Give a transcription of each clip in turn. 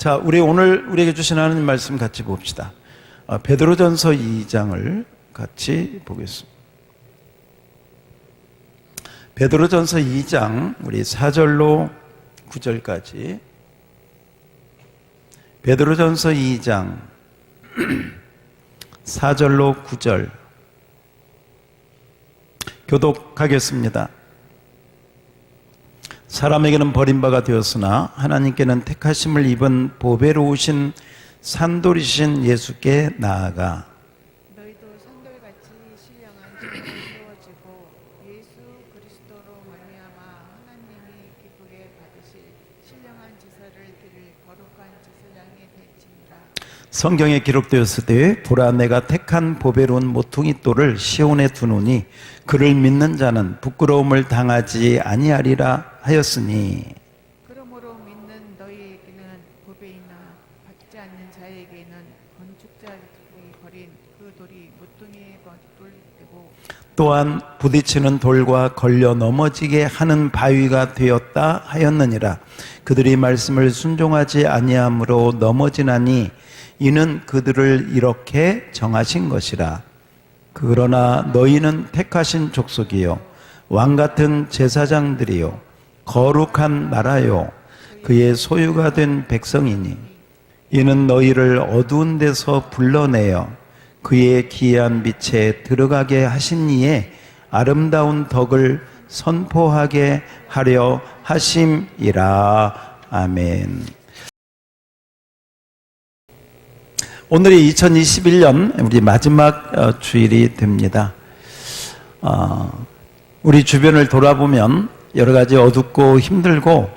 자, 오늘 우리에게 주신 하나님 말씀 같이 봅시다. 베드로전서 2장을 같이 보겠습니다. 베드로전서 2장 우리 4절로 9절까지. 베드로전서 2장 4절로 9절 교독하겠습니다. 사람에게는 버림바가 되었으나 하나님께는 택하심을 입은 보배로우신 산돌이신 예수께 나아가 너희도 산돌같이 신령한 지혜를 세워지고 예수 그리스도로 말미암아 하나님이 기쁘게 받으실 신령한 지서를 드릴 거룩한 제사장이 될지니라. 성경에 기록되었으되 보라 내가 택한 보배로운 모퉁이 돌을 시온에 두노니 그를 믿는 자는 부끄러움을 당하지 아니하리라 하였으니 그러므로 믿는 너희에게는 보배이나 받지 않는 자에게는 건축자들이 버린 그 돌이 모퉁이의 돌되고 또한 부딪히는 돌과 걸려 넘어지게 하는 바위가 되었다 하였느니라. 그들이 말씀을 순종하지 아니함으로 넘어지나니 이는 그들을 이렇게 정하신 것이라. 그러나 너희는 택하신 족속이요 왕같은 제사장들이요 거룩한 나라요 그의 소유가 된 백성이니 이는 너희를 어두운 데서 불러내어 그의 기이한 빛에 들어가게 하신 이의 아름다운 덕을 선포하게 하려 하심이라. 아멘. 오늘이 2021년 우리 마지막 주일이 됩니다. 우리 주변을 돌아보면 여러 가지 어둡고 힘들고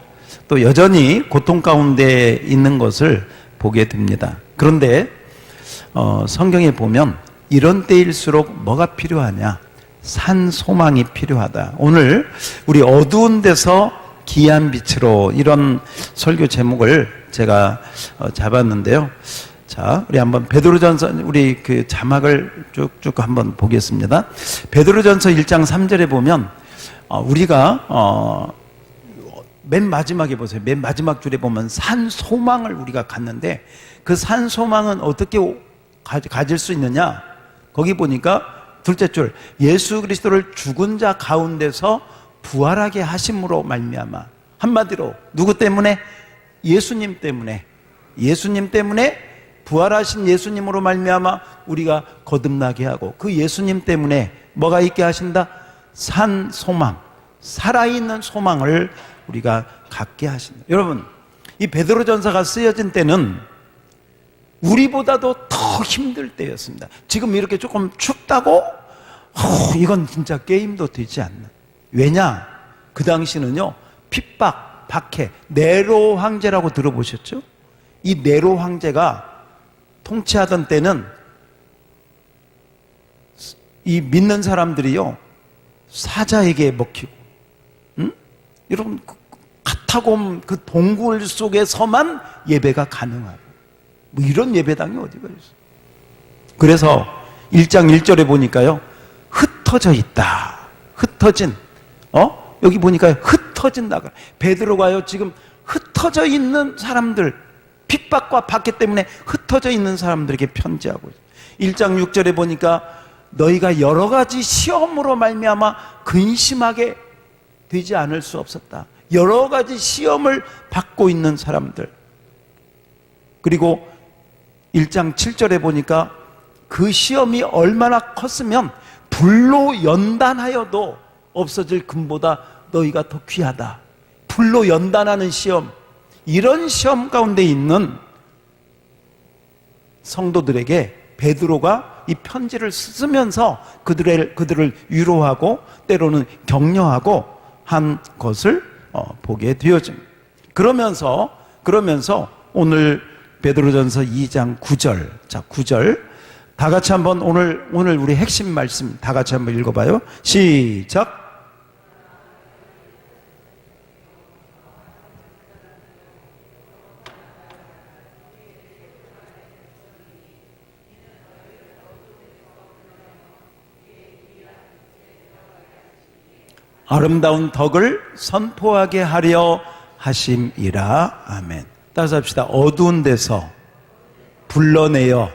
또 여전히 고통 가운데 있는 것을 보게 됩니다. 그런데 성경에 보면 이런 때일수록 뭐가 필요하냐? 산 소망이 필요하다. 오늘 우리 어두운 데서 기이한 빛으로 이런 설교 제목을 제가 잡았는데요. 자, 우리 한번 베드로전서 우리 그 자막을 쭉쭉 한번 보겠습니다. 베드로전서 1장 3절에 보면 우리가 맨 마지막에 보세요. 맨 마지막 줄에 보면 산 소망을 우리가 갖는데 그 산 소망은 어떻게 가질 수 있느냐? 거기 보니까 둘째 줄 예수 그리스도를 죽은 자 가운데서 부활하게 하심으로 말미암아. 한마디로 누구 때문에? 예수님 때문에. 예수님 때문에 부활하신 예수님으로 말미암아 우리가 거듭나게 하고 그 예수님 때문에 뭐가 있게 하신다? 산 소망, 살아있는 소망을 우리가 갖게 하신다. 여러분, 이 베드로전서가 쓰여진 때는 우리보다도 더 힘들 때였습니다. 지금 이렇게 조금 춥다고? 이건 진짜 게임도 되지 않는. 왜냐? 그 당시는요, 핍박, 박해, 네로 황제라고 들어보셨죠? 이 네로 황제가 통치하던 때는 이 믿는 사람들이요 사자에게 먹히고, 여러분 카타콤 그 동굴 속에서만 예배가 가능하고 뭐 이런 예배당이 어디가 있어? 그래서 1장 1절에 보니까요 흩어져 있다. 흩어진 여기 보니까 흩어진다. 베드로가요 지금 흩어져 있는 사람들 핍박과 박해 때문에 흩어져 있는 사람들에게 편지하고 있어요. 1장 6절에 보니까 너희가 여러 가지 시험으로 말미암아 근심하게 되지 않을 수 없었다. 여러 가지 시험을 받고 있는 사람들. 그리고 1장 7절에 보니까 그 시험이 얼마나 컸으면 불로 연단하여도 없어질 금보다 너희가 더 귀하다. 불로 연단하는 시험. 이런 시험 가운데 있는 성도들에게 베드로가 이 편지를 쓰면서 그들을 위로하고 때로는 격려하고 한 것을 보게 되어집니다. 그러면서 오늘 베드로전서 2장 9절. 자, 9절. 다 같이 한번 오늘 우리 핵심 말씀 다 같이 한번 읽어봐요. 시작. 아름다운 덕을 선포하게 하려 하심이라. 아멘. 따라서 합시다. 어두운 데서 불러내어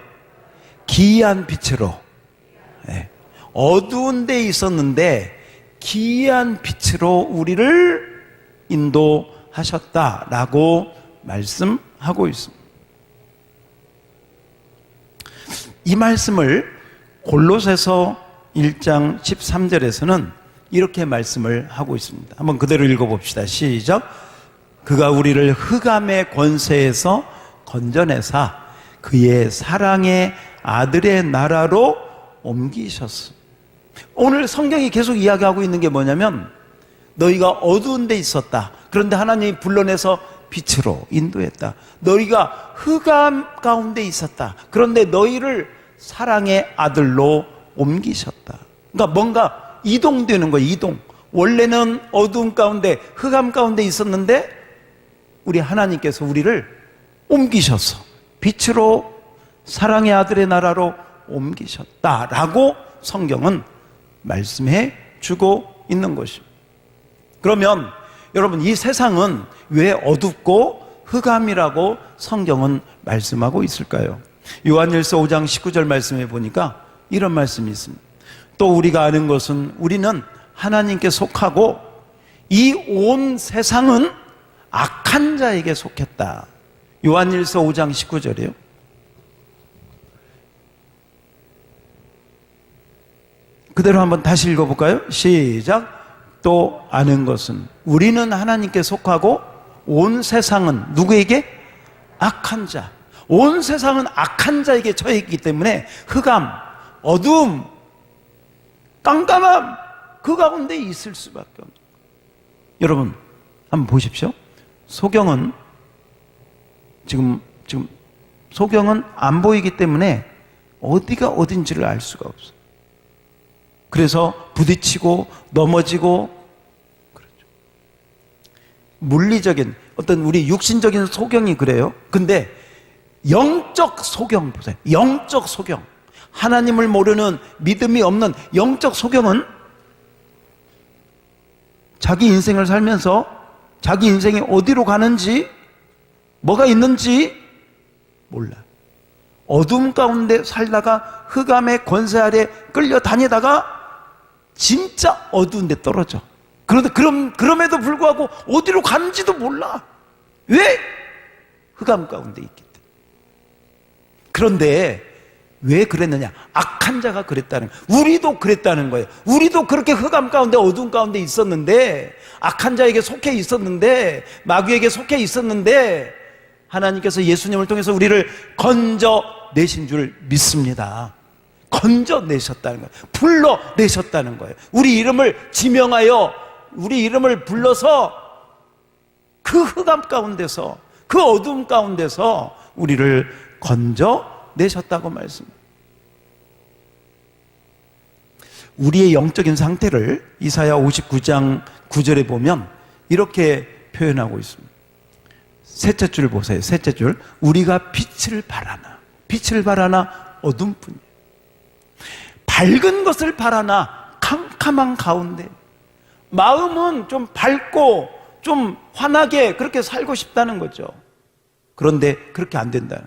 기이한 빛으로. 네. 어두운 데 있었는데 기이한 빛으로 우리를 인도하셨다라고 말씀하고 있습니다. 이 말씀을 골로새서 1장 13절에서는 이렇게 말씀을 하고 있습니다. 한번 그대로 읽어봅시다. 시작. 그가 우리를 흑암의 권세에서 건져내사 그의 사랑의 아들의 나라로 옮기셨어. 오늘 성경이 계속 이야기하고 있는 게 뭐냐면 너희가 어두운 데 있었다. 그런데 하나님이 불러내서 빛으로 인도했다. 너희가 흑암 가운데 있었다. 그런데 너희를 사랑의 아들로 옮기셨다. 그러니까 뭔가 이동되는 거예요. 이동. 원래는 어두운 가운데 흑암 가운데 있었는데 우리 하나님께서 우리를 옮기셔서 빛으로 사랑의 아들의 나라로 옮기셨다라고 성경은 말씀해 주고 있는 것입니다. 그러면 여러분, 이 세상은 왜 어둡고 흑암이라고 성경은 말씀하고 있을까요? 요한일서 5장 19절 말씀해 보니까 이런 말씀이 있습니다. 또 우리가 아는 것은 우리는 하나님께 속하고 이 온 세상은 악한 자에게 속했다. 요한일서 5장 19절이에요. 그대로 한번 다시 읽어볼까요? 시작. 또 아는 것은 우리는 하나님께 속하고 온 세상은 누구에게? 악한 자. 온 세상은 악한 자에게 처해 있기 때문에 흑암, 어두움, 깜깜함 그 가운데 있을 수밖에 없는. 여러분 한번 보십시오. 소경은 지금 소경은 안 보이기 때문에 어디가 어딘지를 알 수가 없어요. 그래서 부딪히고 넘어지고 그렇죠. 물리적인 어떤 우리 육신적인 소경이 그래요. 근데 영적 소경 보세요. 영적 소경. 하나님을 모르는 믿음이 없는 영적 소경은 자기 인생을 살면서 자기 인생이 어디로 가는지 뭐가 있는지 몰라. 어둠 가운데 살다가 흑암의 권세 아래 끌려다니다가 진짜 어두운 데 떨어져. 그런데 그럼에도 불구하고 어디로 가는지도 몰라. 왜? 흑암 가운데 있기 때문에. 그런데 왜 그랬느냐? 악한 자가 그랬다는 거예요. 우리도 그랬다는 거예요. 우리도 그렇게 흑암 가운데 어두운 가운데 있었는데, 악한 자에게 속해 있었는데, 마귀에게 속해 있었는데 하나님께서 예수님을 통해서 우리를 건져내신 줄 믿습니다. 건져내셨다는 거예요. 불러내셨다는 거예요. 우리 이름을 지명하여 우리 이름을 불러서 그 흑암 가운데서 그 어두움 가운데서 우리를 건져내셨다고 말씀합니다. 우리의 영적인 상태를 이사야 59장 9절에 보면 이렇게 표현하고 있습니다. 셋째 줄 보세요. 셋째 줄. 우리가 빛을 바라나 어둠뿐이에요. 밝은 것을 바라나 캄캄한 가운데. 마음은 좀 밝고 좀 환하게 그렇게 살고 싶다는 거죠. 그런데 그렇게 안 된다.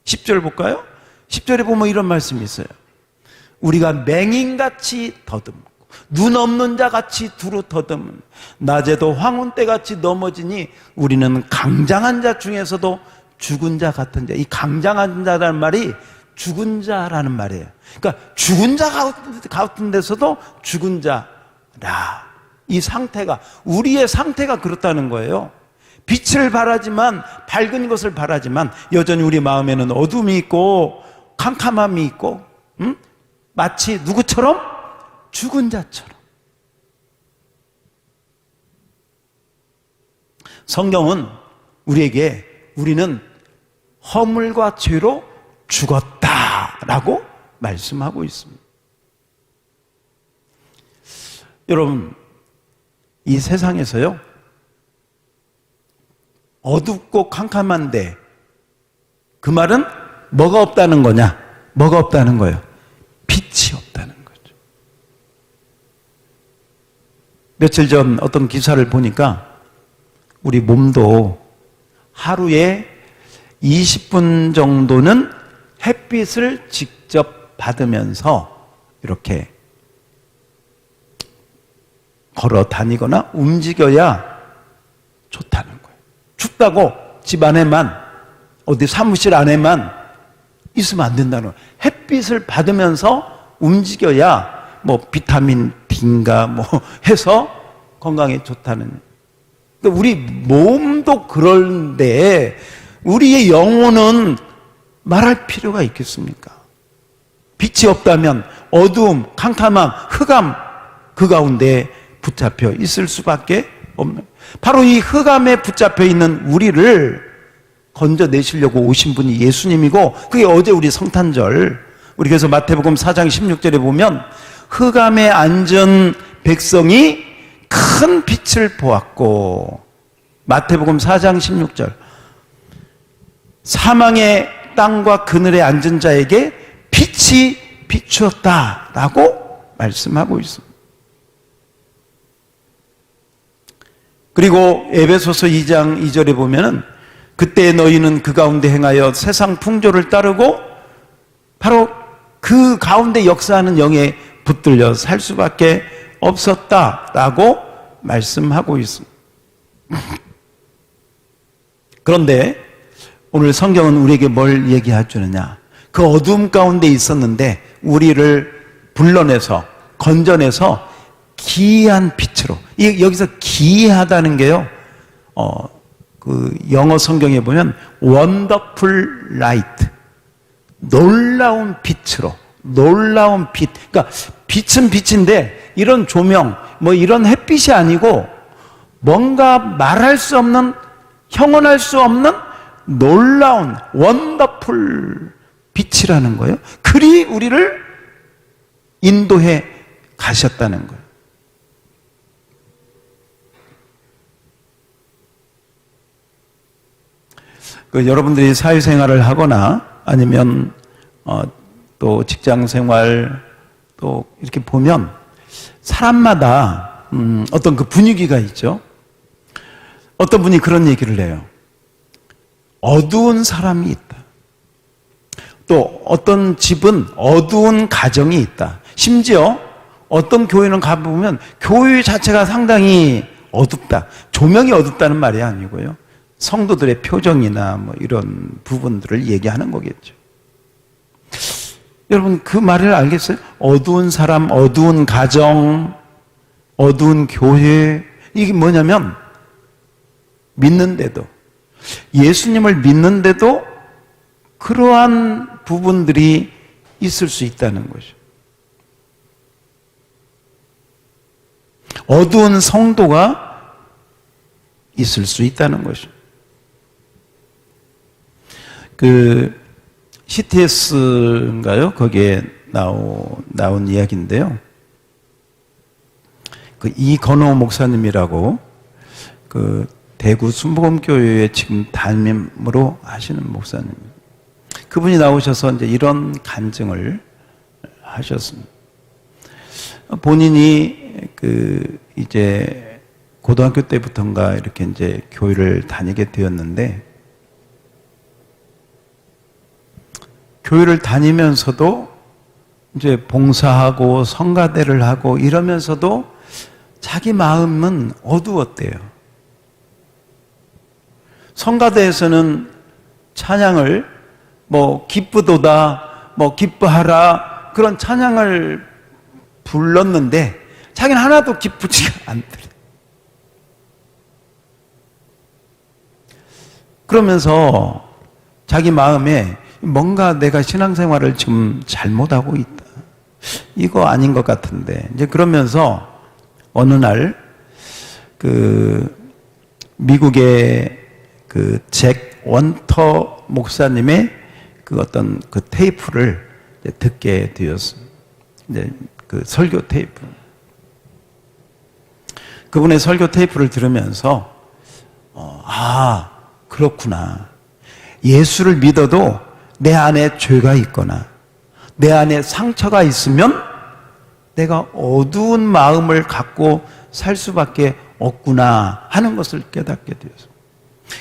10절 볼까요? 10절에 보면 이런 말씀이 있어요. 우리가 맹인같이 더듬고 눈 없는 자같이 두루 더듬은 낮에도 황혼때같이 넘어지니 우리는 강장한 자 중에서도 죽은 자 같은 자. 이 강장한 자라는 말이 죽은 자라는 말이에요. 그러니까 죽은 자 같은 데서도 죽은 자라. 이 상태가, 우리의 상태가 그렇다는 거예요. 빛을 바라지만, 밝은 것을 바라지만 여전히 우리 마음에는 어둠이 있고 캄캄함이 있고, 마치 누구처럼? 죽은 자처럼. 성경은 우리에게 우리는 허물과 죄로 죽었다라고 말씀하고 있습니다. 여러분, 이 세상에서요, 어둡고 캄캄한데 그 말은 뭐가 없다는 거냐? 뭐가 없다는 거예요? 빛이 없다는 거죠. 며칠 전 어떤 기사를 보니까 우리 몸도 하루에 20분 정도는 햇빛을 직접 받으면서 이렇게 걸어 다니거나 움직여야 좋다는 거예요. 춥다고 집 안에만, 어디 사무실 안에만 있으면 안 된다는 거예요. 햇빛을 받으면서 움직여야 뭐 비타민 D인가 뭐 해서 건강에 좋다는. 그러니까 우리 몸도 그런데 우리의 영혼은 말할 필요가 있겠습니까? 빛이 없다면 어두움, 캄캄함, 흑암 그 가운데 붙잡혀 있을 수밖에 없는, 바로 이 흑암에 붙잡혀 있는 우리를 건져내시려고 오신 분이 예수님이고, 그게 어제 우리 성탄절, 우리 그래서 마태복음 4장 16절에 보면 흑암에 앉은 백성이 큰 빛을 보았고, 마태복음 4장 16절, 사망의 땅과 그늘에 앉은 자에게 빛이 비추었다라고 말씀하고 있습니다. 그리고 에베소서 2장 2절에 보면은 그때 너희는 그 가운데 행하여 세상 풍조를 따르고 바로 그 가운데 역사하는 영에 붙들려 살 수밖에 없었다라고 말씀하고 있습니다. 그런데 오늘 성경은 우리에게 뭘 얘기해 주느냐? 그 어둠 가운데 있었는데 우리를 불러내서 건져내서 기이한 빛으로, 여기서 기이하다는 게요, 그 영어 성경에 보면 wonderful light, 놀라운 빛으로, 놀라운 빛. 그러니까 빛은 빛인데 이런 조명, 뭐 이런 햇빛이 아니고 뭔가 말할 수 없는, 형언할 수 없는 놀라운 원더풀 빛이라는 거예요. 그리 우리를 인도해 가셨다는 거예요. 여러분들이 사회생활을 하거나 아니면 또 직장생활 또 이렇게 보면 사람마다 어떤 그 분위기가 있죠. 어떤 분이 그런 얘기를 해요. 어두운 사람이 있다. 또 어떤 집은 어두운 가정이 있다. 심지어 어떤 교회는 가보면 교회 자체가 상당히 어둡다. 조명이 어둡다는 말이 아니고요. 성도들의 표정이나 뭐 이런 부분들을 얘기하는 거겠죠. 여러분 그 말을 알겠어요? 어두운 사람, 어두운 가정, 어두운 교회. 이게 뭐냐면 믿는데도, 예수님을 믿는데도 그러한 부분들이 있을 수 있다는 거죠. 어두운 성도가 있을 수 있다는 거죠. 그 CTS인가요? 거기에 나온 이야기인데요. 그 이건호 목사님이라고 그 대구 순복음교회에 지금 담임으로 하시는 목사님. 그분이 나오셔서 이제 이런 간증을 하셨습니다. 본인이 그 이제 고등학교 때부터인가 이렇게 이제 교회를 다니게 되었는데, 교회를 다니면서도 이제 봉사하고 성가대를 하고 이러면서도 자기 마음은 어두웠대요. 성가대에서는 찬양을 뭐 기쁘도다, 뭐 기뻐하라 그런 찬양을 불렀는데 자기는 하나도 기쁘지가 않더래. 그러면서 자기 마음에 뭔가 내가 신앙생활을 지금 잘못하고 있다. 이거 아닌 것 같은데. 이제 그러면서 어느 날 그 미국의 그 잭 원터 목사님의 그 어떤 그 테이프를 듣게 되었습니다. 이제 그 설교 테이프. 그분의 설교 테이프를 들으면서 그렇구나. 예수를 믿어도 내 안에 죄가 있거나 내 안에 상처가 있으면 내가 어두운 마음을 갖고 살 수밖에 없구나 하는 것을 깨닫게 되었습니다.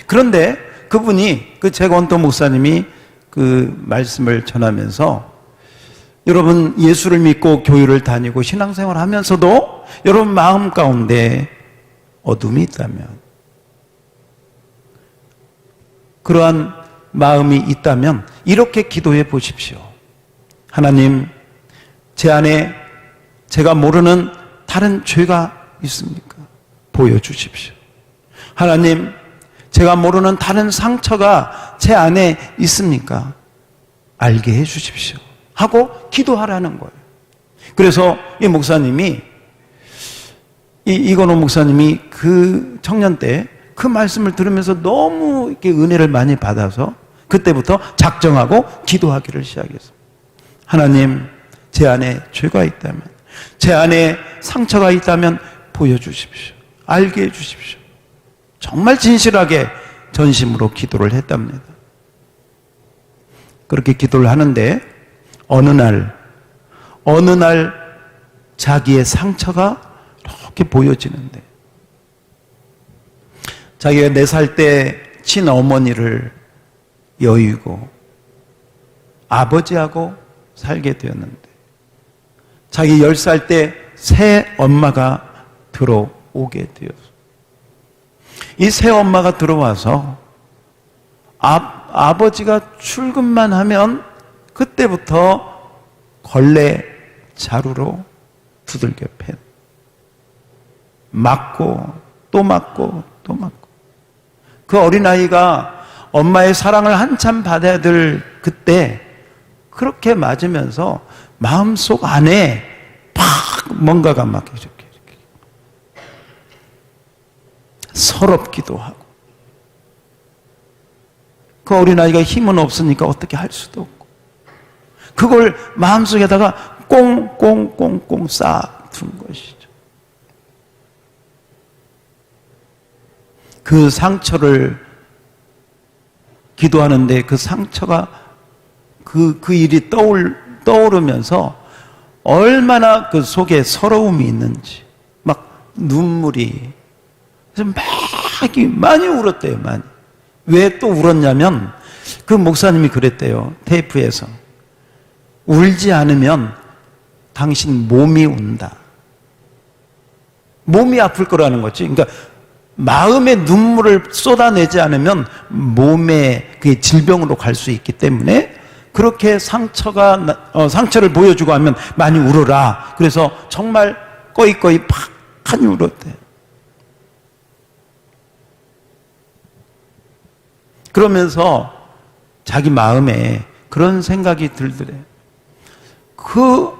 그런데 그분이, 그 재건도 목사님이 그 말씀을 전하면서 여러분 예수를 믿고 교회를 다니고 신앙생활 하면서도 여러분 마음 가운데 어둠이 있다면, 그러한 마음이 있다면 이렇게 기도해 보십시오. 하나님, 제 안에 제가 모르는 다른 죄가 있습니까? 보여주십시오. 하나님, 제가 모르는 다른 상처가 제 안에 있습니까? 알게 해 주십시오. 하고 기도하라는 거예요. 그래서 이 목사님이, 이건호 목사님이 그 청년 때 그 말씀을 들으면서 너무 이렇게 은혜를 많이 받아서 그때부터 작정하고 기도하기를 시작했어요. 하나님, 제 안에 죄가 있다면, 제 안에 상처가 있다면 보여주십시오. 알게 해주십시오. 정말 진실하게 전심으로 기도를 했답니다. 그렇게 기도를 하는데 어느 날 자기의 상처가 이렇게 보여지는데, 자기가 4살 때 친어머니를 여의고 아버지하고 살게 되었는데, 자기 10살 때 새 엄마가 들어오게 되었어요. 이 새 엄마가 들어와서 아버지가 출근만 하면 그때부터 걸레 자루로 두들겨 패. 맞고 또 맞고 또 맞고. 그 어린아이가 엄마의 사랑을 한참 받아야 될 그때 그렇게 맞으면서 마음속 안에 팍 뭔가가 막 이렇게 서럽기도 하고, 그 어린아이가 힘은 없으니까 어떻게 할 수도 없고, 그걸 마음속에다가 꽁꽁꽁꽁 쌓아둔 것이죠. 그 상처를 기도하는데 그 상처가 그 일이 떠오르면서 얼마나 그 속에 서러움이 있는지, 막 눈물이, 그래서 많이 울었대요. 많이. 왜 또 울었냐면 그 목사님이 그랬대요. 테이프에서 울지 않으면 당신 몸이 운다. 몸이 아플 거라는 거지. 그러니까 마음의 눈물을 쏟아내지 않으면 몸에 그게 질병으로 갈 수 있기 때문에 그렇게 상처를 보여주고 하면 많이 울어라. 그래서 정말 꺼이꺼이 팍하니 울었대요. 그러면서 자기 마음에 그런 생각이 들더래요. 그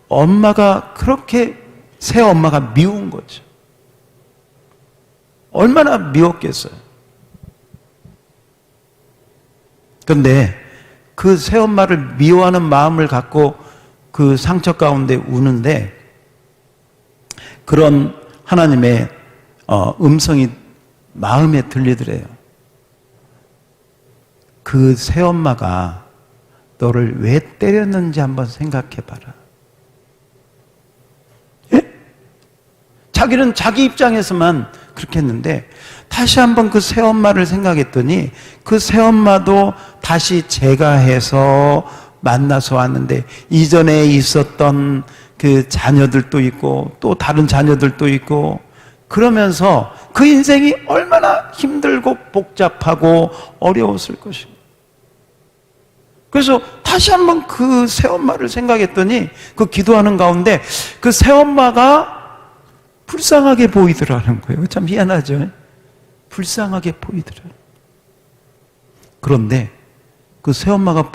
엄마가 그렇게 새 엄마가 미운 거죠. 얼마나 미웠겠어요. 그런데 그 새엄마를 미워하는 마음을 갖고 그 상처 가운데 우는데, 그런 하나님의 음성이 마음에 들리더래요. 그 새엄마가 너를 왜 때렸는지 한번 생각해 봐라. 예? 자기는 자기 입장에서만 그렇게 했는데 다시 한번 그 새엄마를 생각했더니 그 새엄마도 다시 제가 해서 만나서 왔는데 이전에 있었던 그 자녀들도 있고 또 다른 자녀들도 있고, 그러면서 그 인생이 얼마나 힘들고 복잡하고 어려웠을 것입니다. 그래서 다시 한번 그 새엄마를 생각했더니 그 기도하는 가운데 그 새엄마가 불쌍하게 보이더라는 거예요. 참 희한하죠. 불쌍하게 보이더라고요. 그런데 그 새엄마가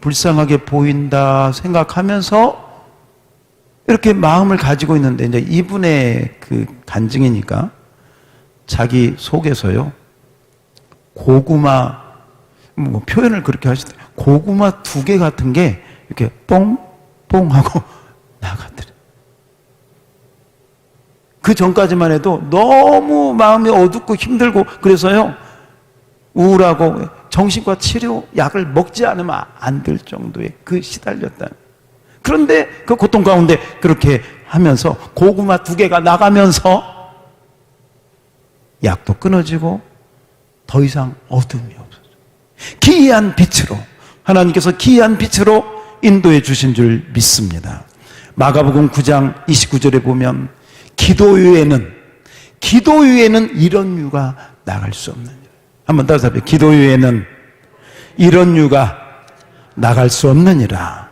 불쌍하게 보인다 생각하면서 이렇게 마음을 가지고 있는데, 이제 이분의 그 간증이니까 자기 속에서요, 고구마, 뭐 표현을 그렇게 하시더라고요. 고구마 2개 같은 게 이렇게 뽕뽕 하고 나가더래요. 그 전까지만 해도 너무 마음이 어둡고 힘들고 그래서요, 우울하고 정신과 치료 약을 먹지 않으면 안 될 정도의 그 시달렸다. 그런데 그 고통 가운데 그렇게 하면서 고구마 2개가 나가면서 약도 끊어지고 더 이상 어둠이 없어져. 기이한 빛으로, 하나님께서 기이한 빛으로 인도해 주신 줄 믿습니다. 마가복음 9장 29절에 보면 기도 외에는 이런 유가 나갈 수 없는 일. 한번 따라서 해요. 기도 외에는 이런 유가 나갈 수 없느니라.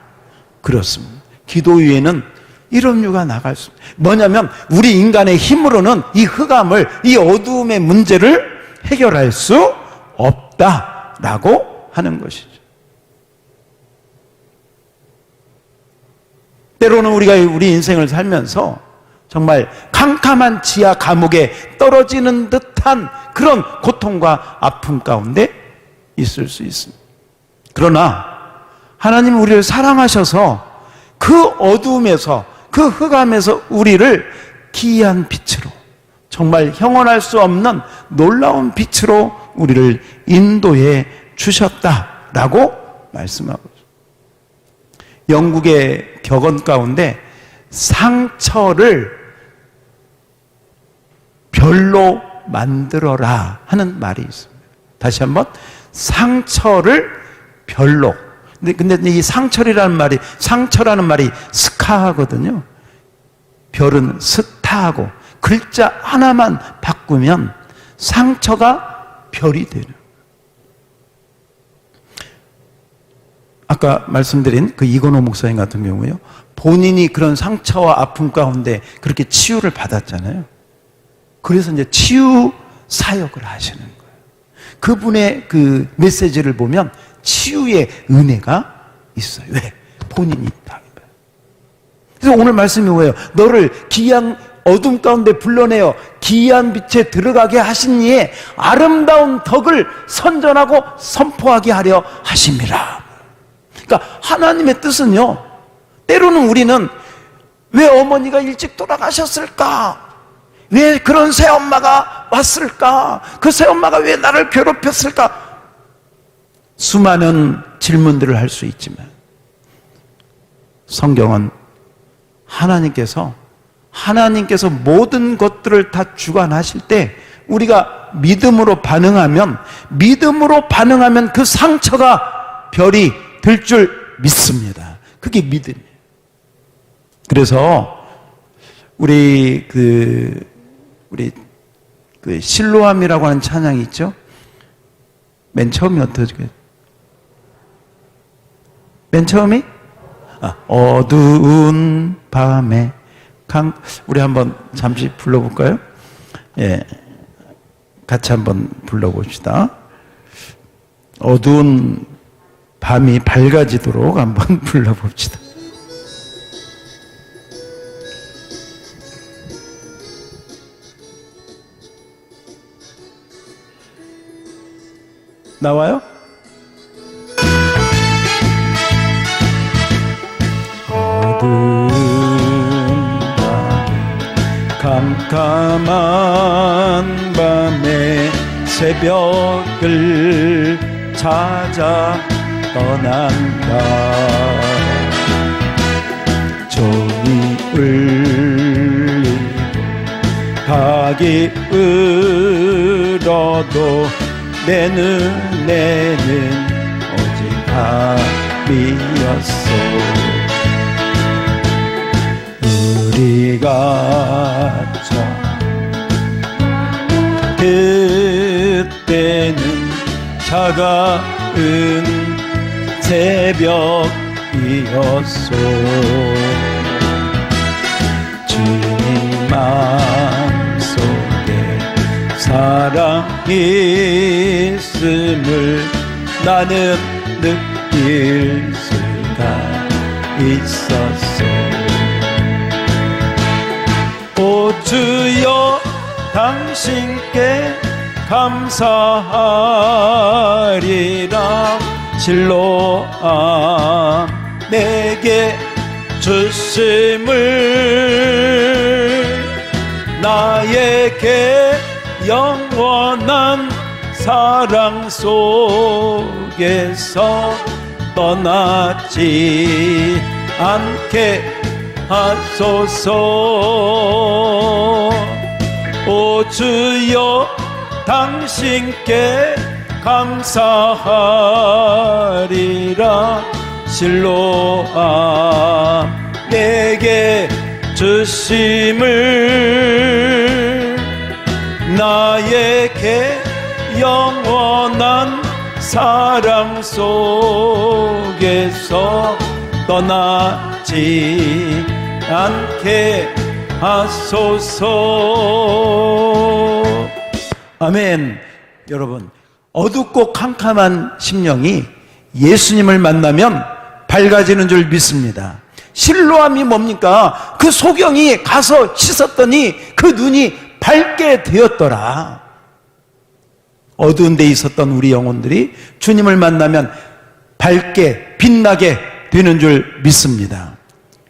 그렇습니다. 기도 외에는 이런 유가 나갈 수 없습니다. 뭐냐면 우리 인간의 힘으로는 이 흑암을, 이 어두움의 문제를 해결할 수 없다라고 하는 것이죠. 때로는 우리가 우리 인생을 살면서 정말 캄캄한 지하 감옥에 떨어지는 듯한 그런 고통과 아픔 가운데 있을 수 있습니다. 그러나 하나님은 우리를 사랑하셔서 그 어두움에서, 그 흑암에서 우리를 기이한 빛으로, 정말 형언할 수 없는 놀라운 빛으로 우리를 인도해 주셨다라고 말씀하고 있습니다. 영국의 격언 가운데 상처를 별로 만들어라 하는 말이 있습니다. 다시 한번, 상처를 별로. 근데 이 상처라는 말이 스카하거든요. 별은 스타하고 글자 하나만 바꾸면 상처가 별이 되는. 아까 말씀드린 그 이건호 목사님 같은 경우에요, 본인이 그런 상처와 아픔 가운데 그렇게 치유를 받았잖아요. 그래서 이제 치유 사역을 하시는 거예요. 그분의 그 메시지를 보면 치유의 은혜가 있어요. 왜? 본인이 있다. 그래서 오늘 말씀이 뭐예요? 너를 기이한 어둠 가운데 불러내어 기이한 빛에 들어가게 하신 이의 아름다운 덕을 선전하고 선포하게 하려 하심이라. 그러니까 하나님의 뜻은요, 때로는 우리는 왜 어머니가 일찍 돌아가셨을까? 왜 그런 새엄마가 왔을까? 그 새엄마가 왜 나를 괴롭혔을까? 수많은 질문들을 할 수 있지만 성경은 하나님께서 모든 것들을 다 주관하실 때 우리가 믿음으로 반응하면 그 상처가 별이 될 줄 믿습니다. 그게 믿음이에요. 그래서 우리 실로암이라고 하는 찬양이 있죠. 맨 처음이 어떻게? 맨 처음이 어두운 밤에 우리 한번 잠시 불러볼까요? 예, 같이 한번 불러봅시다. 어두운 밤이 밝아지도록 한번 불러봅시다. 나와요? 어두운 밤, 깜깜한 밤에 새벽을 찾아 떠난다. 종이 울리고 닭이 울어도 내 눈에는 오직 밤이었어. 우리가 그때는 차가운 새벽이었소. 주님 마음속에 사랑이 있음을 나는 느낄 수가 있었어. 오 주여 당신께 감사하리라. 실로암 내게 주심을 나에게 영원한 사랑 속에서 떠나지 않게 하소서. 오 주여 당신께 감사하리라. 실로암 내게 주심을 나에게 영원한 사랑 속에서 떠나지 않게 하소서. 아멘. 여러분, 어둡고 캄캄한 심령이 예수님을 만나면 밝아지는 줄 믿습니다. 실로암이 뭡니까? 그 소경이 가서 씻었더니 그 눈이 밝게 되었더라. 어두운 데 있었던 우리 영혼들이 주님을 만나면 밝게 빛나게 되는 줄 믿습니다.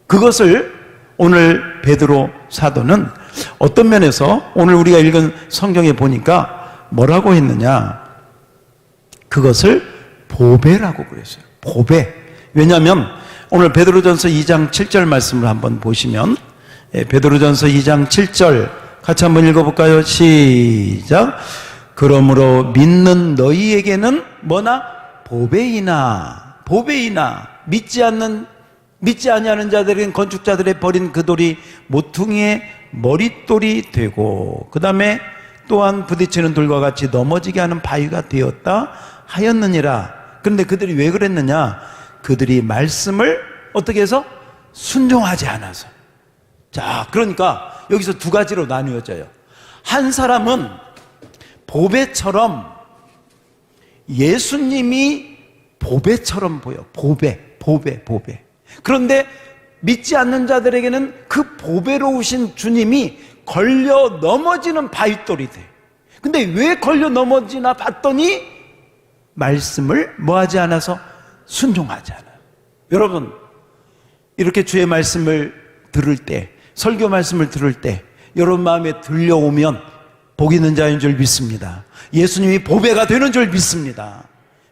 그것을 오늘 베드로 사도는 어떤 면에서 오늘 우리가 읽은 성경에 보니까 뭐라고 했느냐? 그것을 보배라고 그랬어요. 보배. 왜냐하면 오늘 베드로전서 2장 7절 말씀을 한번 보시면, 베드로전서 2장 7절 같이 한번 읽어볼까요? 시작. 그러므로 믿는 너희에게는 뭐나 보배이나 믿지 아니하는 자들은 건축자들의 버린 그 돌이 모퉁이의 머릿돌이 되고, 그 다음에 또한 부딪히는 돌과 같이 넘어지게 하는 바위가 되었다 하였느니라. 그런데 그들이 왜 그랬느냐? 그들이 말씀을 어떻게 해서? 순종하지 않아서. 자, 그러니까 여기서 두 가지로 나뉘어져요. 한 사람은 보배처럼, 예수님이 보배처럼 보여. 보배. 그런데 믿지 않는 자들에게는 그 보배로우신 주님이 걸려 넘어지는 바위돌이 돼. 근데 왜 걸려 넘어지나 봤더니 말씀을 뭐하지 않아서? 순종하지 않아요. 여러분, 이렇게 주의 말씀을 들을 때, 설교 말씀을 들을 때 여러분 마음에 들려오면 복 있는 자인 줄 믿습니다. 예수님이 보배가 되는 줄 믿습니다.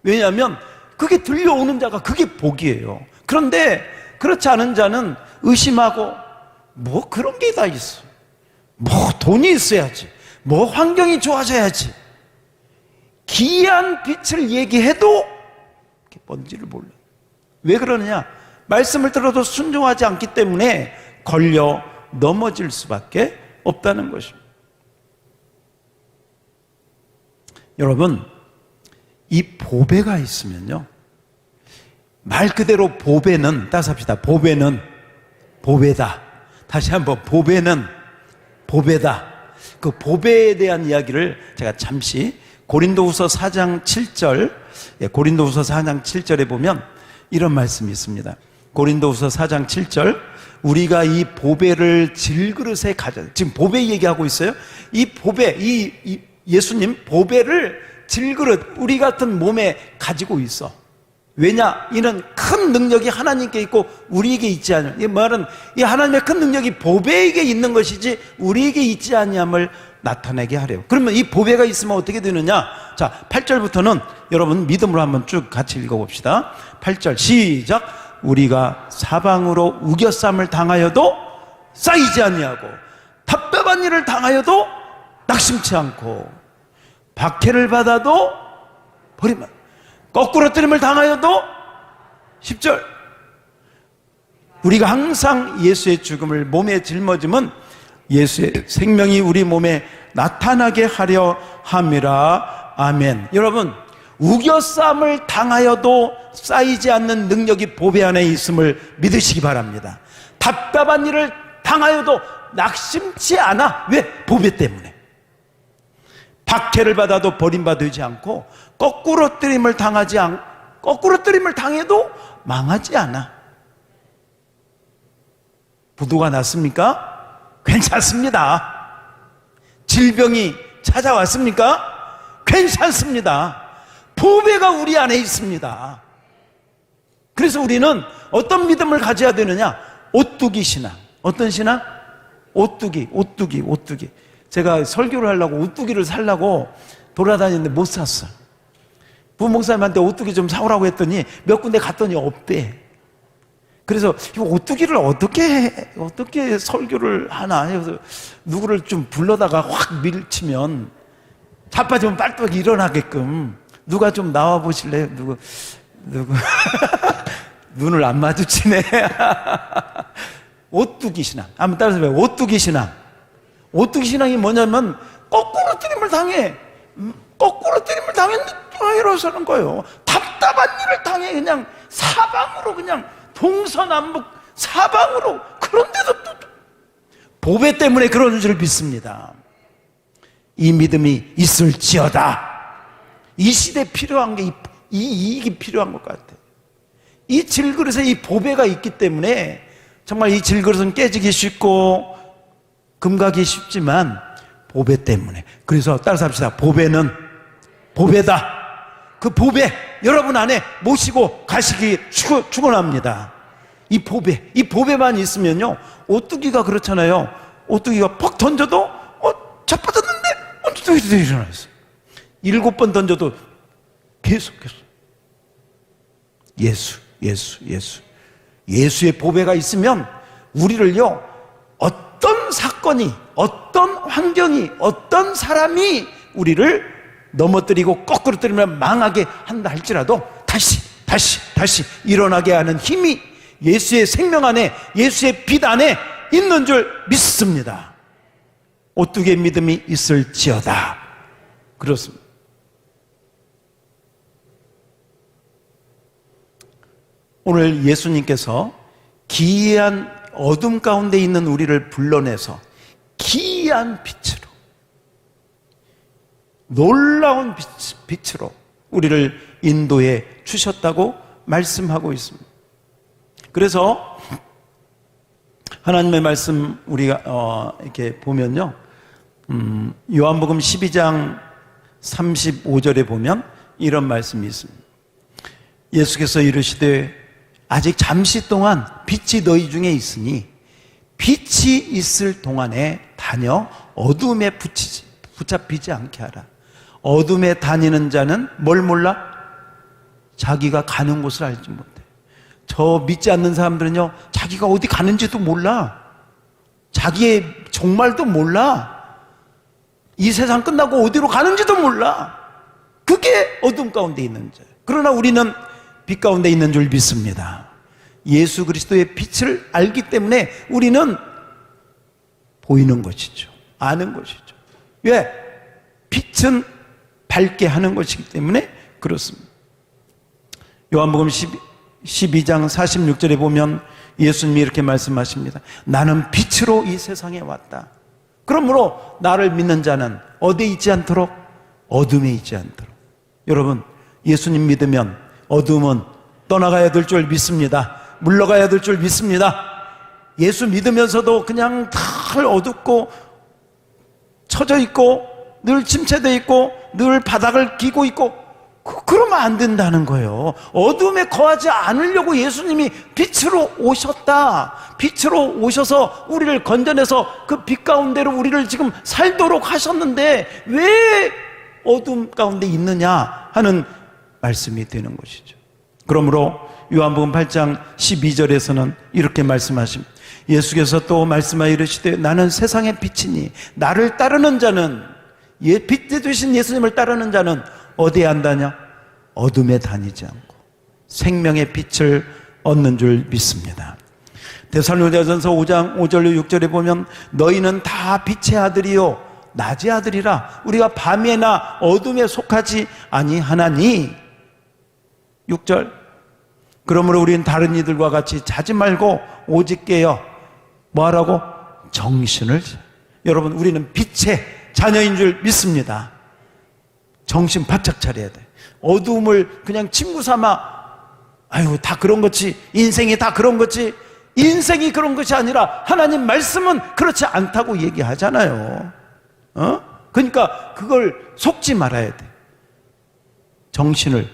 왜냐하면 그게 들려오는 자가 그게 복이에요. 그런데 그렇지 않은 자는 의심하고, 뭐 그런 게 다 있어, 뭐 돈이 있어야지, 뭐 환경이 좋아져야지, 기이한 빛을 얘기해도 뭔지를 몰라. 왜 그러느냐? 말씀을 들어도 순종하지 않기 때문에 걸려 넘어질 수밖에 없다는 것입니다. 여러분, 이 보배가 있으면요, 말 그대로 보배는, 따서 합시다. 보배는 보배다. 다시 한번, 보배는 보배다. 그 보배에 대한 이야기를 제가 잠시 고린도후서 4장 7절, 고린도후서 4장 7절에 보면 이런 말씀이 있습니다. 고린도후서 4장 7절, 우리가 이 보배를 질그릇에 가져, 지금 보배 얘기하고 있어요. 이 보배, 이 예수님 보배를 질그릇, 우리 같은 몸에 가지고 있어. 왜냐? 이는 큰 능력이 하나님께 있고 우리에게 있지 않냐. 이 말은 이 하나님의 큰 능력이 보배에게 있는 것이지 우리에게 있지 않냐함을 나타내게 하래요. 그러면 이 보배가 있으면 어떻게 되느냐? 자, 8절부터는 여러분 믿음으로 한번 쭉 같이 읽어봅시다. 8절 시작. 우리가 사방으로 우겨쌈을 당하여도 쌓이지 아니하고 답답한 일을 당하여도 낙심치 않고 박해를 받아도 버리면 거꾸로 뜨림을 당하여도 10절 우리가 항상 예수의 죽음을 몸에 짊어짐은 예수의 생명이 우리 몸에 나타나게 하려 함이라. 아멘. 여러분, 우겨쌈을 당하여도 쌓이지 않는 능력이 보배 안에 있음을 믿으시기 바랍니다. 답답한 일을 당하여도 낙심치 않아. 왜? 보배 때문에. 박해를 받아도 버림받지 않고 거꾸로 뜨림을 거꾸로 뜨림을 당해도 망하지 않아. 부도가 났습니까? 괜찮습니다. 질병이 찾아왔습니까? 괜찮습니다. 보배가 우리 안에 있습니다. 그래서 우리는 어떤 믿음을 가져야 되느냐? 오뚜기 신앙. 어떤 신앙? 오뚜기. 제가 설교를 하려고 오뚜기를 살려고 돌아다녔는데 못 샀어. 부목사님한테 오뚜기 좀 사오라고 했더니 몇 군데 갔더니 없대. 그래서 이 오뚜기를 어떻게 설교를 하나 해서 누구를 좀 불러다가 확 밀치면 자빠지면 빨리 일어나게끔. 누가 좀 나와 보실래요? 누구 눈을 안 마주치네. 오뚜기 신앙. 한번 따라서 해봐요. 오뚜기 신앙. 오뚜기 신앙이 뭐냐면 거꾸로 뜨림을 당해. 거꾸로 뜨림을 당했는데 또 일어서는 거예요. 답답한 일을 당해. 그냥 사방으로, 그냥 동서남북 사방으로. 그런데도 또 보배 때문에 그러는 줄 믿습니다. 이 믿음이 있을지어다. 이 시대에 필요한 게 이 이익이 필요한 것 같아요. 이 질그릇에 이 보배가 있기 때문에 정말 이 질그릇은 깨지기 쉽고 금가기 쉽지만 보배 때문에. 그래서 따라서 합시다. 보배는 보배다. 그 보배 여러분 안에 모시고 가시기 축원합니다. 이 보배만 있으면요, 오뚜기가 그렇잖아요. 오뚜기가 퍽 던져도 자빠졌는데 오뚜기도 일어났어요. 7번 던져도 계속해서 예수의 보배가 있으면 우리를요, 어떤 사건이, 어떤 환경이, 어떤 사람이 우리를 넘어뜨리고 거꾸로 뜨리면 망하게 한다 할지라도 다시 일어나게 하는 힘이 예수의 생명 안에, 예수의 빛 안에 있는 줄 믿습니다. 오뚜기의 믿음이 있을지어다. 그렇습니다. 오늘 예수님께서 기이한 어둠 가운데 있는 우리를 불러내서 기이한 빛으로, 놀라운 빛으로 우리를 인도해 주셨다고 말씀하고 있습니다. 그래서 하나님의 말씀 우리가 이렇게 보면요, 요한복음 12장 35절에 보면 이런 말씀이 있습니다. 예수께서 이르시되 아직 잠시 동안 빛이 너희 중에 있으니 빛이 있을 동안에 다녀 어둠에 붙잡히지 않게 하라. 어둠에 다니는 자는 뭘 몰라? 자기가 가는 곳을 알지 못해. 저 믿지 않는 사람들은요, 자기가 어디 가는지도 몰라. 자기의 종말도 몰라. 이 세상 끝나고 어디로 가는지도 몰라. 그게 어둠 가운데 있는 자예요. 그러나 우리는 빛 가운데 있는 줄 믿습니다. 예수 그리스도의 빛을 알기 때문에 우리는 보이는 것이죠. 아는 것이죠. 왜? 빛은 밝게 하는 것이기 때문에 그렇습니다. 요한복음 12장 46절에 보면 예수님이 이렇게 말씀하십니다. 나는 빛으로 이 세상에 왔다. 그러므로 나를 믿는 자는 어디에 있지 않도록? 어둠에 있지 않도록. 여러분, 예수님 믿으면 어둠은 떠나가야 될 줄 믿습니다. 물러가야 될 줄 믿습니다. 예수 믿으면서도 그냥 다 어둡고 처져 있고 늘 침체되어 있고 늘 바닥을 기고 있고 그러면 안 된다는 거예요. 어둠에 거하지 않으려고 예수님이 빛으로 오셨다. 빛으로 오셔서 우리를 건져내서 그 빛 가운데로 우리를 지금 살도록 하셨는데 왜 어둠 가운데 있느냐 하는 말씀이 되는 것이죠. 그러므로 요한복음 8장 12절에서는 이렇게 말씀하십니다. 예수께서 또 말씀하여 이르시되 나는 세상의 빛이니 나를 따르는 자는, 빛 되신 예수님을 따르는 자는 어디에 안다냐? 어둠에 다니지 않고 생명의 빛을 얻는 줄 믿습니다. 데살로니가전서 5장 5절 6절에 보면 너희는 다 빛의 아들이요 낮의 아들이라. 우리가 밤에나 어둠에 속하지 아니하나니. 6절 그러므로 우리는 다른 이들과 같이 자지 말고 오직 깨어 뭐하라고? 정신을. 여러분, 우리는 빛의 자녀인 줄 믿습니다. 정신 바짝 차려야 돼. 어두움을 그냥 친구 삼아 아유 다 그런 거지, 인생이 다 그런 거지. 인생이 그런 것이 아니라 하나님 말씀은 그렇지 않다고 얘기하잖아요. 그러니까 그걸 속지 말아야 돼. 정신을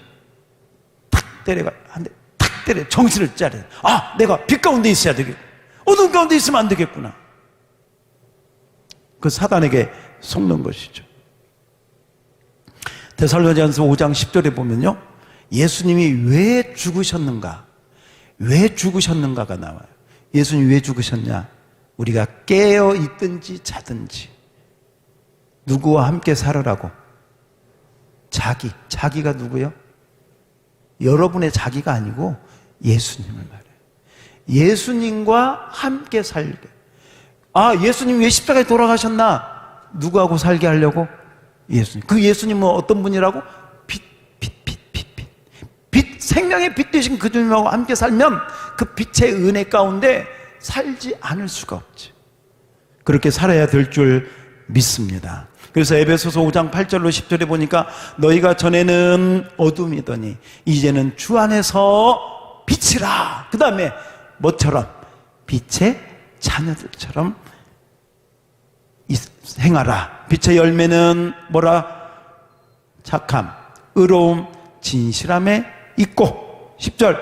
탁 때려가, 한 대 탁 때려. 정신을 짜려. 아, 내가 빛 가운데 있어야 되겠구나. 어두운 가운데 있으면 안 되겠구나. 그 사단에게 속는 것이죠. 데살로니가전서 5장 10절에 보면요, 예수님이 왜 죽으셨는가, 왜 죽으셨는가가 나와요. 예수님이 왜 죽으셨냐? 우리가 깨어 있든지 자든지 누구와 함께 살으라고? 자기가 누구요? 여러분의 자기가 아니고 예수님을 말해요. 예수님과 함께 살게. 예수님 왜 십자가에 돌아가셨나? 누구하고 살게 하려고? 예수님. 그 예수님은 어떤 분이라고? 빛, 생명의 빛 되신 그 주님하고 함께 살면 그 빛의 은혜 가운데 살지 않을 수가 없지. 그렇게 살아야 될 줄 믿습니다. 그래서 에베소서 5장 8절로 10절에 보니까 너희가 전에는 어둠이더니 이제는 주 안에서 빛이라. 그 다음에 뭐처럼? 빛의 자녀들처럼 행하라. 빛의 열매는 뭐라? 착함, 의로움, 진실함에 있고. 10절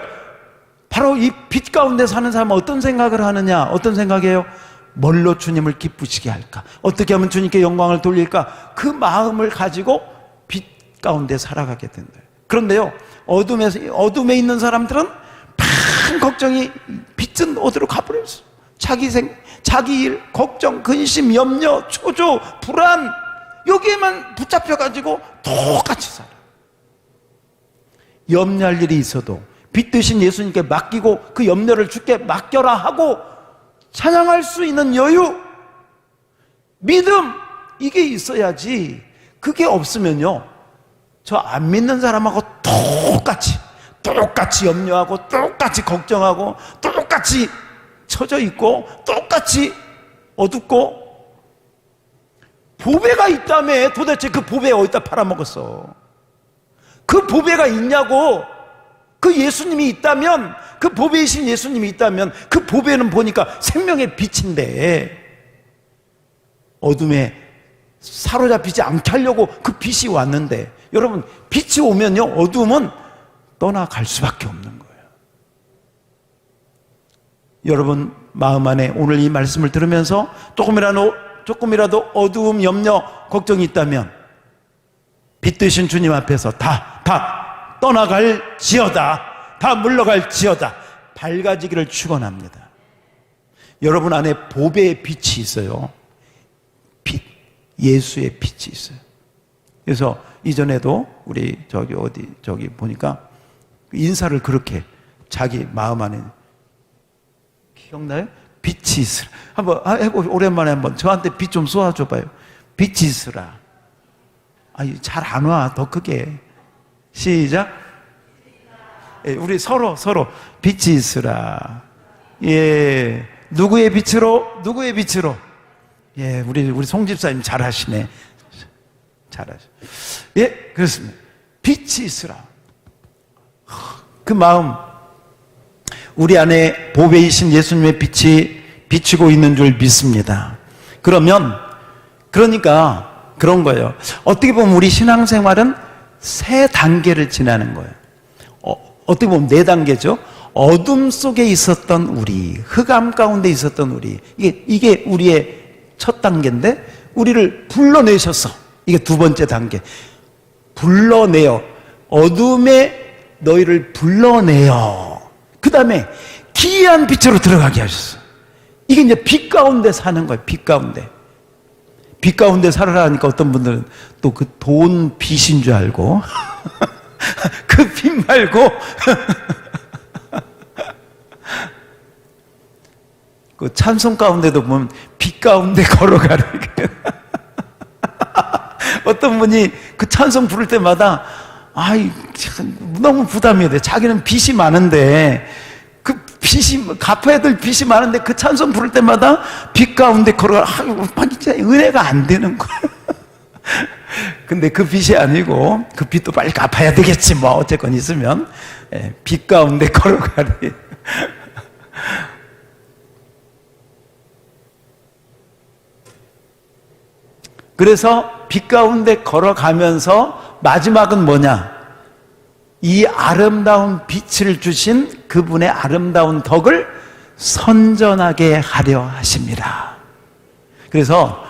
바로 이 빛 가운데 사는 사람은 어떤 생각을 하느냐? 어떤 생각이에요? 뭘로 주님을 기쁘시게 할까? 어떻게 하면 주님께 영광을 돌릴까? 그 마음을 가지고 빛 가운데 살아가게 된다. 그런데요, 어둠에 있는 사람들은 큰 걱정이, 빛은 어디로 가버렸어. 자기 일, 걱정, 근심, 염려, 초조, 불안, 여기에만 붙잡혀가지고 똑같이 살아. 염려할 일이 있어도 빛 대신 예수님께 맡기고 그 염려를 주께 맡겨라 하고 찬양할 수 있는 여유, 믿음, 이게 있어야지. 그게 없으면요, 저 안 믿는 사람하고 똑같이 염려하고 똑같이 걱정하고 똑같이 처져 있고 똑같이 어둡고. 보배가 있다며. 도대체 그 보배 어디다 팔아먹었어? 그 보배가 있냐고. 그 예수님이 있다면, 그 보배이신 예수님이 있다면 그 보배는 보니까 생명의 빛인데 어둠에 사로잡히지 않게 하려고 그 빛이 왔는데, 여러분, 빛이 오면요, 어둠은 떠나갈 수밖에 없는 거예요. 여러분 마음 안에 오늘 이 말씀을 들으면서 조금이라도 어두움, 염려, 걱정이 있다면 빛 되신 주님 앞에서 다 떠나갈지어다, 다 물러갈지어다, 밝아지기를 축원합니다. 여러분 안에 보배의 빛이 있어요. 빛, 예수의 빛이 있어요. 그래서 이전에도 우리 저기 보니까 인사를 그렇게 자기 마음 안에, 기억나요? 빛이 있으라. 한번 해보, 오랜만에 한번 저한테 빛 좀 쏘아줘봐요. 빛이 있으라. 잘 안 와. 더 크게. 시작. 우리 서로 빛이 있으라. 예. 누구의 빛으로? 예, 우리 송 집사님 잘하시네. 예, 그렇습니다. 빛이 있으라. 그 마음, 우리 안에 보배이신 예수님의 빛이 비치고 있는 줄 믿습니다. 그러니까 그런 거예요. 어떻게 보면 우리 신앙생활은 3단계를 지나는 거예요. 어떻게 보면 4단계죠. 어둠 속에 있었던 우리, 흑암 가운데 있었던 우리, 이게 우리의 첫 단계인데, 우리를 불러내셨어. 이게 2번째 단계. 불러내요. 어둠에 너희를 불러내요. 그 다음에 기이한 빛으로 들어가게 하셨어. 이게 이제 빛 가운데 사는 거예요. 빛 가운데 살아라 하니까 어떤 분들은 또 그 돈 빛인 줄 알고 그 빛 말고 그 찬송 가운데도 보면 빛 가운데 걸어가라. 어떤 분이 그 찬송 부를 때마다 너무 부담이 돼. 자기는 빚이 많은데, 그 빚이, 갚아야 될 빚이 많은데 그 찬송 부를 때마다 빛 가운데 걸어가. 진짜 은혜가 안 되는 거야. 근데 그 빚이 아니고, 그 빚도 빨리 갚아야 되겠지, 뭐, 어쨌건 있으면. 빛 가운데 걸어가리. 그래서 빛 가운데 걸어가면서 마지막은 뭐냐? 이 아름다운 빛을 주신 그분의 아름다운 덕을 선전하게 하려 하십니다. 그래서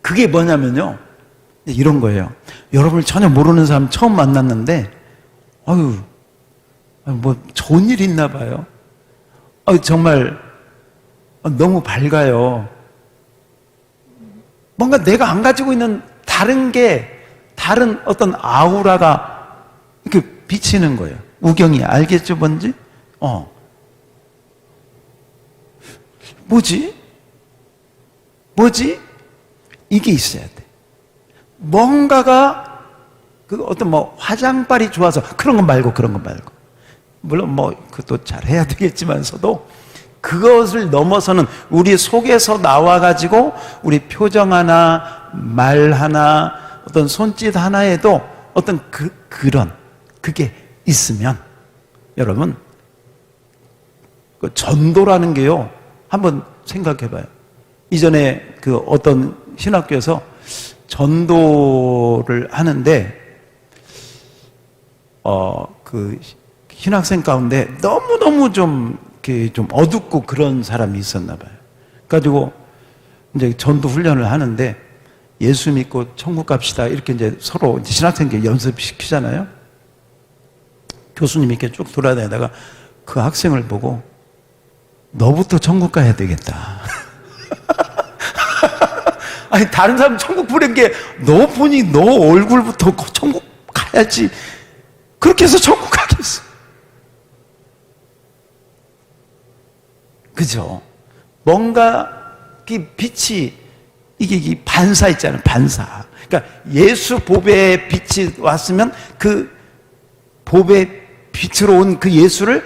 그게 뭐냐면요, 이런 거예요. 여러분을 전혀 모르는 사람 처음 만났는데, 뭐 좋은 일 있나 봐요. 정말 너무 밝아요. 뭔가 내가 안 가지고 있는 다른 게 다른 어떤 아우라가 이렇게 비치는 거예요. 우경이 알겠죠, 뭔지? 뭐지? 이게 있어야 돼. 뭔가가 그 어떤 화장빨이 좋아서 그런 거 말고 물론 그것도 잘 해야 되겠지만서도 그것을 넘어서는 우리 속에서 나와가지고 우리 표정 하나, 말 하나, 어떤 손짓 하나에도 어떤 그게 있으면 여러분 그 전도라는 게요, 한번 생각해 봐요. 이전에 그 어떤 신학교에서 전도를 하는데 그 신학생 가운데 너무너무 좀 어둡고 그런 사람이 있었나 봐요. 그래가지고 이제 전도 훈련을 하는데 예수 믿고 천국 갑시다 이렇게 이제 서로 이제 신학생들 연습시키잖아요. 교수님이 이렇게 쭉 돌아다니다가 그 학생을 보고 너부터 천국 가야 되겠다. 아니 다른 사람 천국 보낸 게 너 보니 너 얼굴부터 천국 가야지. 그렇게 해서 천국 가겠어. 그죠? 뭔가 빛이 이게 반사 있잖아요. 반사. 그러니까 예수 보배의 빛이 왔으면 그 보배 빛으로 온 그 예수를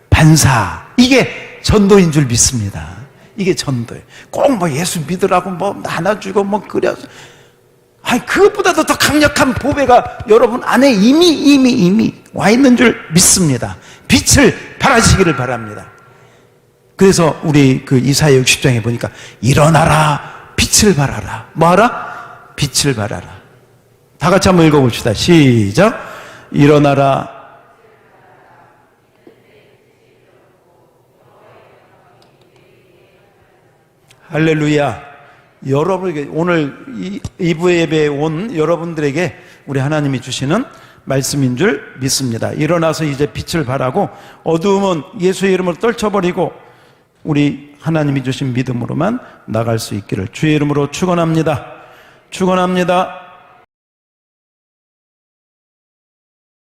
반사. 이게 전도인 줄 믿습니다. 이게 전도예요. 꼭 예수 믿으라고 나눠주고 끓여서. 아니 그것보다도 더 강력한 보배가 여러분 안에 이미 와 있는 줄 믿습니다. 빛을 발하시기를 바랍니다. 그래서 우리 그 이사야 60장에 보니까 일어나라 빛을 발하라. 뭐하라? 빛을 발하라. 다 같이 한번 읽어봅시다. 시작. 일어나라. 할렐루야. 여러분에게 오늘 2부 예배에 온 여러분들에게 우리 하나님이 주시는 말씀인 줄 믿습니다. 일어나서 이제 빛을 발하고 어두움은 예수의 이름으로 떨쳐버리고 우리 하나님이 주신 믿음으로만 나갈 수 있기를 주의 이름으로 축원합니다. 축원합니다.